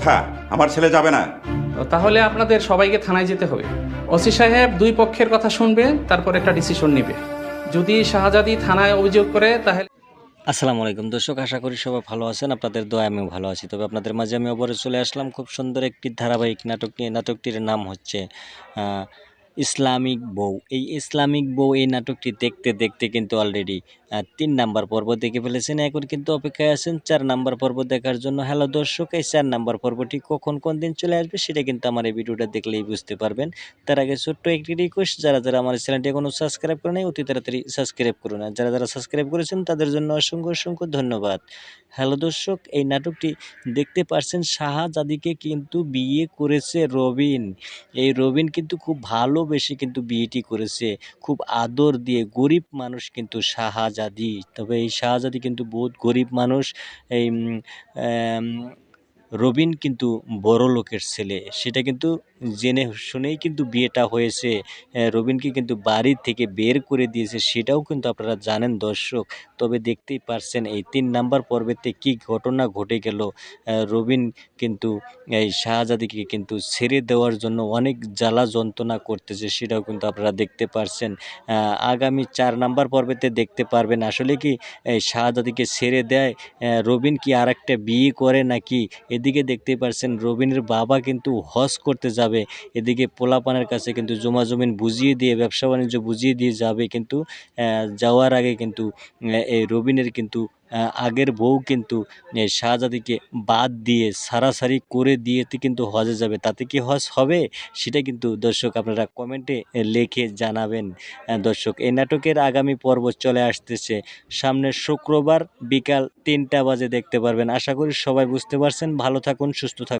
হ্যাঁ, আমার ছেলে যাবে না। তাহলে আপনাদের সবাইকে থানায় যেতে হবে। ওসি সাহেব দুই পক্ষের কথা শুনবে, তারপর একটা ডিসিশন নেবে। যদি শাহজাদি থানায় অভিযোগ করে তাহলে আসসালামু আলাইকুম দর্শক, আশা করি সবাই ভালো আছেন। আপনাদের দোয়া আমিও ভালো আছি। তবে আপনাদের মাঝে আমি আবারও চলে আসলাম খুব সুন্দর একটি ধারাবাহিক নাটক নিয়ে। নাটকটির নাম হচ্ছে ইসলামিক বউ। এই ইসলামিক বউ এই নাটকটি দেখতে দেখতে কিন্তু অলরেডি ৩ নাম্বার পর্ব দেখে ফেলেছেন। এখন কিন্তু অপেক্ষায় আছেন ৪ নাম্বার পর্ব দেখার জন্য। হ্যালো দর্শক, এই ৪ নাম্বার পর্বটি কখন কোন দিন চলে আসবে সেটা কিন্তু আমার এই ভিডিওটা দেখলেই বুঝতে পারবেন। তার আগে ছোট্ট একটি রিকোয়েস্ট, যারা যারা আমার চ্যানেলটি এখনও সাবস্ক্রাইব করে নাই অতি তাড়াতাড়ি সাবস্ক্রাইব করুন। আর যারা যারা সাবস্ক্রাইব করেছেন তাদের জন্য অসংখ্য অসংখ্য ধন্যবাদ। হ্যালো দর্শক, এই নাটকটি দেখতে পারছেন শাহজাদিকে কিন্তু বিয়ে করেছে রবিন। এই রবিন কিন্তু খুব ভালোবেসে কিন্তু বিয়েটি করেছে, খুব আদর দিয়ে। গরিব মানুষ কিন্তু শাহজাদি, তবে এই শাহজাদি কিন্তু বহুত গরিব মানুষ। এই আম, রবিন কিন্তু বড় লোকের ছেলে, সেটা কিন্তু জেনে শুনেই কিন্তু বিয়েটা হয়েছে। রবিনকে কিন্তু বাড়ি থেকে বের করে দিয়েছে, সেটাও কিন্তু আপনারা জানেন দর্শক। তবে দেখতেই পারছেন এই ৩ নাম্বার পর্বেতে কি ঘটনা ঘটে গেল। রবিন কিন্তু এই শাহজাদিকে কিন্তু ছেড়ে দেওয়ার জন্য অনেক জ্বালা যন্ত্রণা করতেছে, সেটাও কিন্তু আপনারা দেখতে পারছেন। আগামী ৪ নাম্বার পর্বেতে দেখতে পারবেন আসলে কি এই শাহজাদিকে ছেড়ে দেয়, রবিন কি আর একটা বিয়ে করে নাকি। এদিকে দেখতে পারছেন রবিনের বাবা কিন্তু হজ করতে যাবে, এদিকে পোলাপানের কাছে কিন্তু জমা জমিন বুঝিয়ে দিয়ে, ব্যবসা বাণিজ্য বুঝিয়ে দিয়ে যাবে। কিন্তু যাওয়ার আগে কিন্তু এই রবিনের কিন্তু আগের বউ কিন্তু শাহজাদিকে বাদ দিয়ে সারাসারি করে দিয়েতে কিন্তু হজে যাবে। তাতে কি হজ হবে সেটা কিন্তু দর্শক আপনারা কমেন্টে লিখে জানাবেন। দর্শক, এই নাটকের আগামী পর্ব চলে আসতেছে সামনের শুক্রবার বিকাল ৩টা বাজে দেখতে পারবেন। আশা করি সবাই বুঝতে পারছেন। ভালো থাকুন, সুস্থ থাকুন।